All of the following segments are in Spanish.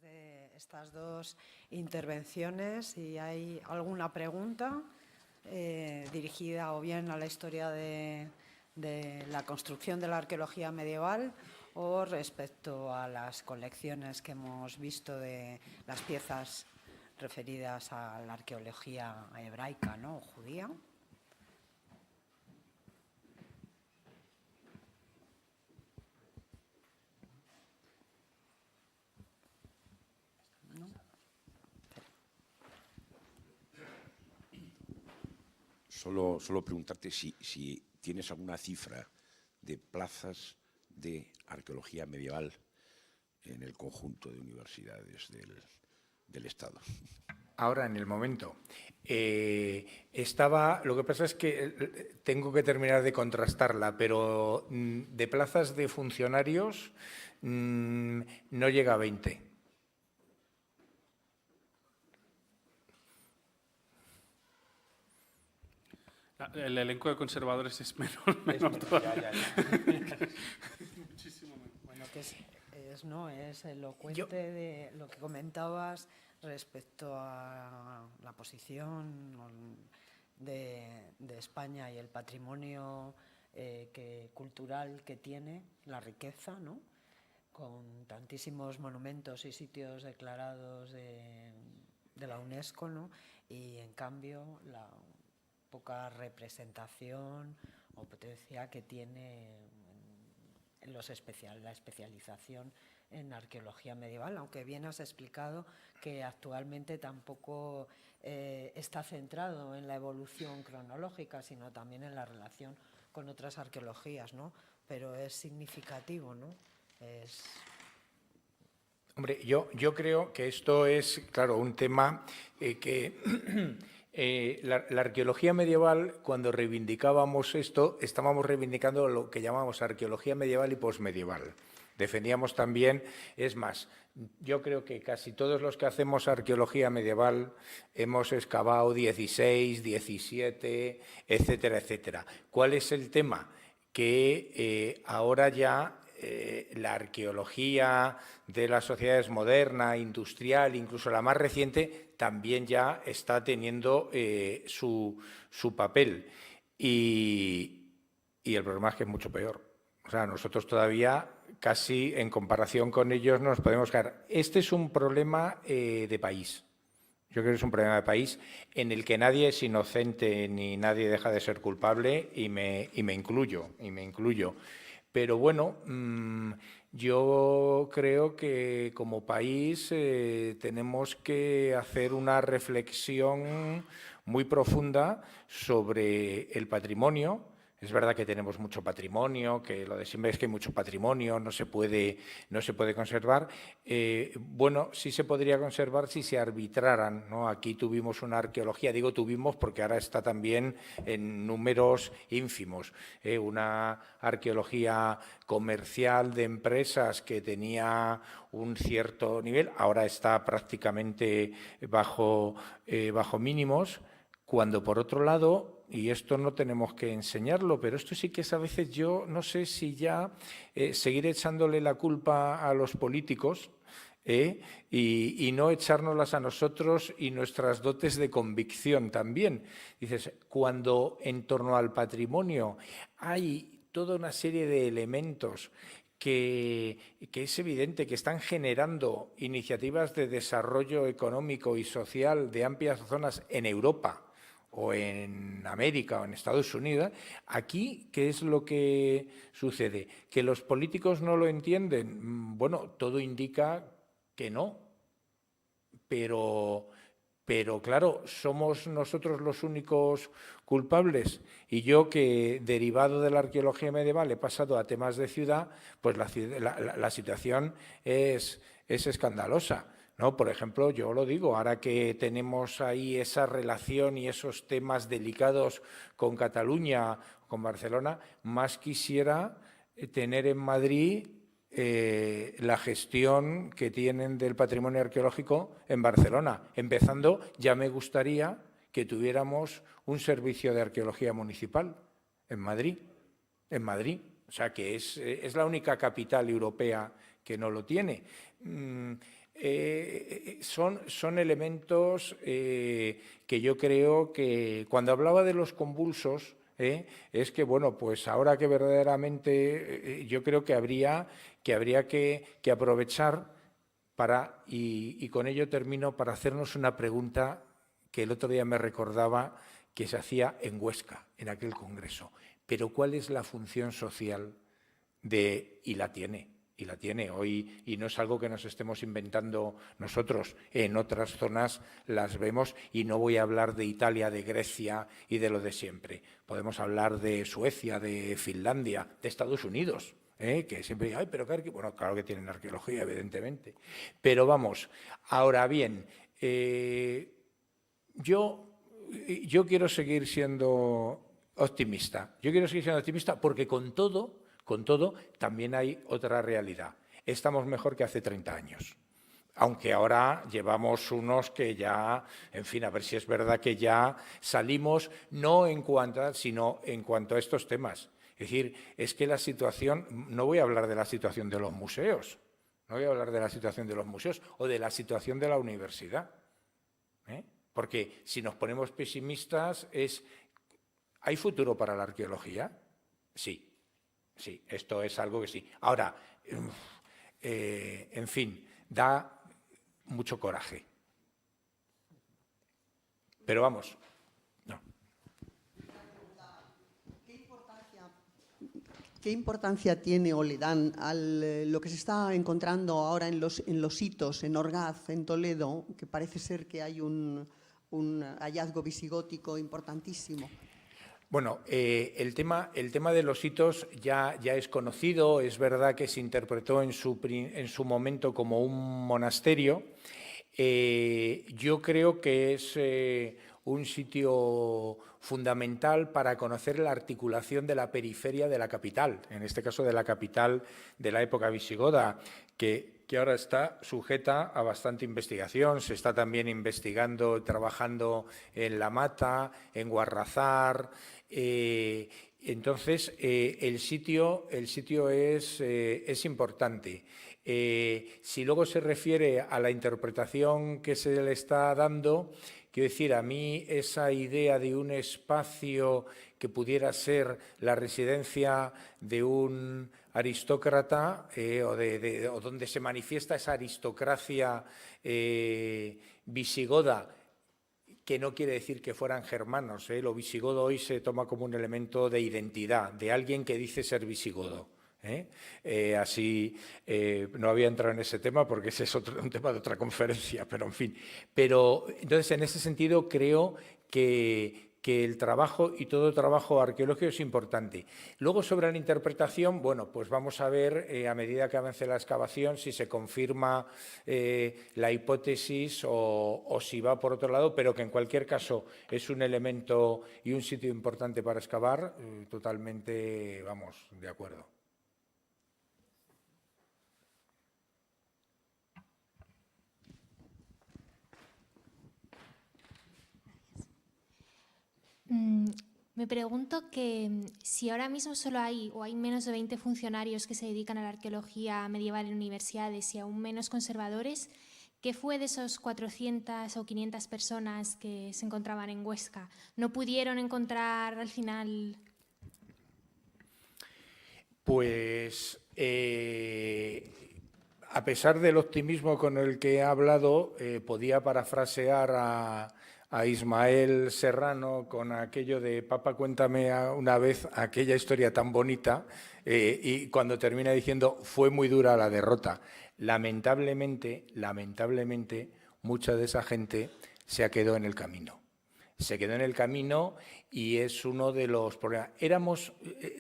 de estas dos intervenciones, si hay alguna pregunta dirigida o bien a la historia de la construcción de la arqueología medieval o respecto a las colecciones que hemos visto de las piezas referidas a la arqueología hebraica, ¿no?, o judía. Solo preguntarte si tienes alguna cifra de plazas de arqueología medieval en el conjunto de universidades del Estado. Ahora, en el momento. Lo que pasa es que tengo que terminar de contrastarla, pero de plazas de funcionarios no llega a 20. El elenco de conservadores es menor todavía. Muchísimo menos. Bueno, que es elocuente de lo que comentabas respecto a la posición de España y el patrimonio cultural que tiene, la riqueza, ¿no?, con tantísimos monumentos y sitios declarados de la UNESCO, ¿no?, y en cambio la poca representación o potencia que tiene en la especialización en arqueología medieval, aunque bien has explicado que actualmente tampoco está centrado en la evolución cronológica, sino también en la relación con otras arqueologías, ¿no? Pero es significativo, ¿no? Hombre, yo creo que esto es, claro, un tema que la arqueología medieval, cuando reivindicábamos esto, estábamos reivindicando lo que llamamos arqueología medieval y posmedieval. Defendíamos también, es más, yo creo que casi todos los que hacemos arqueología medieval hemos excavado 16, 17, etcétera, etcétera. ¿Cuál es el tema? Que ahora ya la arqueología de las sociedades moderna, industrial, incluso la más reciente, también ya está teniendo su papel. Y el problema es que es mucho peor. O sea, nosotros todavía, casi en comparación con ellos, nos podemos quedar. Este es un problema de país. Yo creo que es un problema de país en el que nadie es inocente ni nadie deja de ser culpable y me incluyo. Pero bueno, yo creo que como país tenemos que hacer una reflexión muy profunda sobre el patrimonio. Es verdad que tenemos mucho patrimonio, que lo de siempre es que hay mucho patrimonio, no se puede conservar. Bueno, sí se podría conservar si se arbitraran, ¿no? Aquí tuvimos una arqueología, digo tuvimos porque ahora está también en números ínfimos, una arqueología comercial de empresas que tenía un cierto nivel, ahora está prácticamente bajo mínimos, cuando por otro lado, y esto no tenemos que enseñarlo, pero esto sí que es a veces yo no sé si ya seguir echándole la culpa a los políticos y no echárnoslas a nosotros y nuestras dotes de convicción también. Dices, cuando en torno al patrimonio hay toda una serie de elementos que es evidente que están generando iniciativas de desarrollo económico y social de amplias zonas en Europa, o en América o en Estados Unidos, aquí, ¿qué es lo que sucede? ¿Que los políticos no lo entienden? Bueno, todo indica que no, pero claro, ¿somos nosotros los únicos culpables? Y yo, que derivado de la arqueología medieval he pasado a temas de ciudad, pues la situación es escandalosa, ¿no? Por ejemplo, yo lo digo, ahora que tenemos ahí esa relación y esos temas delicados con Cataluña, con Barcelona, más quisiera tener en Madrid la gestión que tienen del patrimonio arqueológico en Barcelona. Empezando, ya me gustaría que tuviéramos un servicio de arqueología municipal en Madrid. O sea, que es la única capital europea que no lo tiene. son elementos que yo creo que cuando hablaba de los convulsos, es que, bueno, pues ahora que verdaderamente yo creo que habría que aprovechar para, y con ello termino, para hacernos una pregunta que el otro día me recordaba que se hacía en Huesca, en aquel congreso. Pero ¿cuál es la función social y la tiene hoy, y no es algo que nos estemos inventando nosotros, en otras zonas las vemos, y no voy a hablar de Italia, de Grecia y de lo de siempre. Podemos hablar de Suecia, de Finlandia, de Estados Unidos, que siempre ay, pero bueno, claro que tienen arqueología, evidentemente. Pero vamos, ahora bien, yo quiero seguir siendo optimista. Yo quiero seguir siendo optimista porque con todo, también hay otra realidad. Estamos mejor que hace 30 años. Aunque ahora llevamos unos que ya, en fin, a ver si es verdad que ya salimos, no en cuanto, sino en cuanto a estos temas. Es decir, es que la situación, no voy a hablar de la situación de los museos, no voy a hablar de la situación de los museos o de la situación de la universidad. Porque si nos ponemos pesimistas ¿hay futuro para la arqueología? Sí. Sí, esto es algo que sí. Ahora, en fin, da mucho coraje. Pero vamos, no. ¿Qué importancia tiene o le dan a lo que se está encontrando ahora en los hitos, en Orgaz, en Toledo, que parece ser que hay un hallazgo visigótico importantísimo? Bueno, el tema de los hitos ya es conocido. Es verdad que se interpretó en su momento como un monasterio. Yo creo que es un sitio fundamental para conocer la articulación de la periferia de la capital, en este caso de la capital de la época visigoda, que ahora está sujeta a bastante investigación. Se está también investigando, trabajando en La Mata, en Guarrazar. Entonces, el sitio es importante. Si luego se refiere a la interpretación que se le está dando, quiero decir, a mí esa idea de un espacio que pudiera ser la residencia de un aristócrata o donde se manifiesta esa aristocracia visigoda, que no quiere decir que fueran germanos. Lo visigodo hoy se toma como un elemento de identidad, de alguien que dice ser visigodo. Así, no había entrado en ese tema porque ese es un tema de otra conferencia, pero en fin. Pero entonces, en ese sentido, creo que el trabajo y todo trabajo arqueológico es importante. Luego, sobre la interpretación, bueno, pues vamos a ver a medida que avance la excavación si se confirma la hipótesis o si va por otro lado, pero que en cualquier caso es un elemento y un sitio importante para excavar, totalmente, vamos, de acuerdo. Me pregunto que si ahora mismo solo hay menos de 20 funcionarios que se dedican a la arqueología medieval en universidades y aún menos conservadores, ¿qué fue de esos 400 o 500 personas que se encontraban en Huesca? ¿No pudieron encontrar al final? Pues a pesar del optimismo con el que he hablado, podía parafrasear a Ismael Serrano con aquello de «Papá, cuéntame una vez aquella historia tan bonita», y cuando termina diciendo «fue muy dura la derrota». Lamentablemente, mucha de esa gente se ha quedado en el camino. Se quedó en el camino y es uno de los problemas.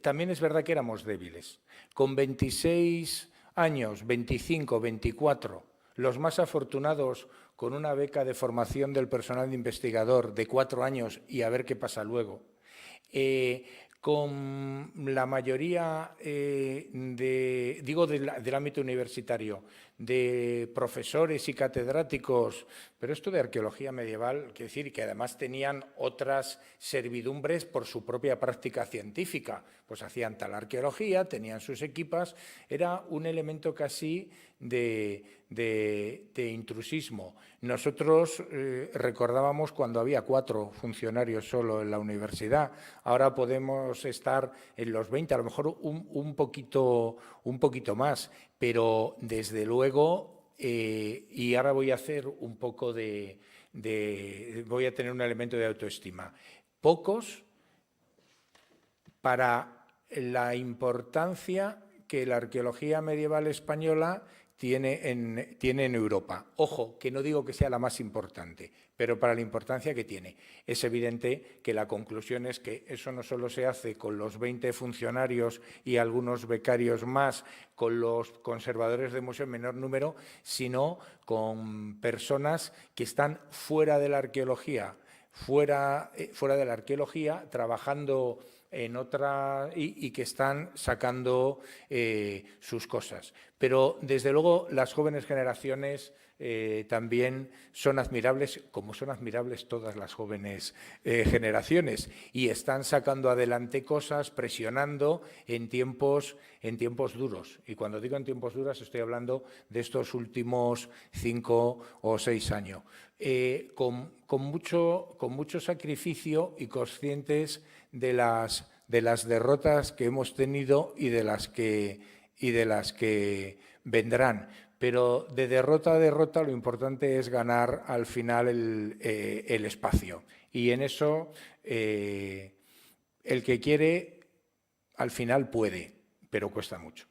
También es verdad que éramos débiles. Con 26 años, 25, 24, los más afortunados con una beca de formación del personal de investigador de 4 años y a ver qué pasa luego. Con la mayoría del ámbito universitario, de profesores y catedráticos, pero esto de arqueología medieval, quiero decir que además tenían otras servidumbres por su propia práctica científica, pues hacían tal arqueología, tenían sus equipas, era un elemento casi de intrusismo. Nosotros recordábamos cuando había 4 funcionarios solo en la universidad, ahora podemos estar en los 20, a lo mejor un poquito más, pero desde luego, y ahora voy a hacer un poco voy a tener un elemento de autoestima. Pocos para la importancia que la arqueología medieval española tiene en Europa. Ojo, que no digo que sea la más importante, pero para la importancia que tiene. Es evidente que la conclusión es que eso no solo se hace con los 20 funcionarios y algunos becarios más, con los conservadores de museo en menor número, sino con personas que están fuera de la arqueología, trabajando en otra y que están sacando sus cosas. Pero, desde luego, las jóvenes generaciones también son admirables, como son admirables todas las jóvenes generaciones, y están sacando adelante cosas, presionando en tiempos duros. Y cuando digo en tiempos duros, estoy hablando de estos últimos 5 o 6 años. Con mucho sacrificio y conscientes de las derrotas que hemos tenido y de las que vendrán. Pero de derrota a derrota lo importante es ganar al final el espacio. Y en eso el que quiere al final puede, pero cuesta mucho.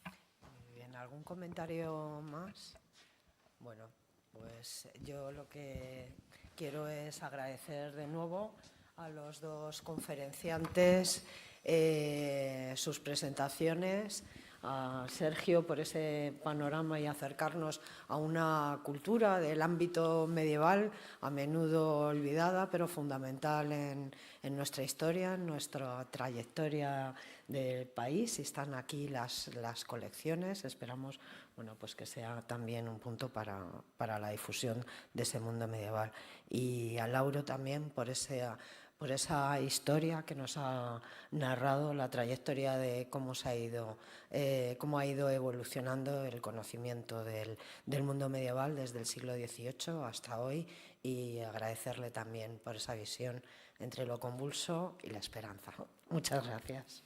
Muy bien, ¿algún comentario más? Bueno, pues yo lo que quiero es agradecer de nuevo a los 2 conferenciantes sus presentaciones, a Sergio por ese panorama y acercarnos a una cultura del ámbito medieval, a menudo olvidada, pero fundamental en nuestra historia, en nuestra trayectoria del país. Y están aquí las colecciones. Esperamos pues que sea también un punto para la difusión de ese mundo medieval. Y a Lauro también por esa historia que nos ha narrado, la trayectoria de cómo ha ido evolucionando el conocimiento del mundo medieval desde el siglo XVIII hasta hoy, y agradecerle también por esa visión entre lo convulso y la esperanza. Muchas gracias.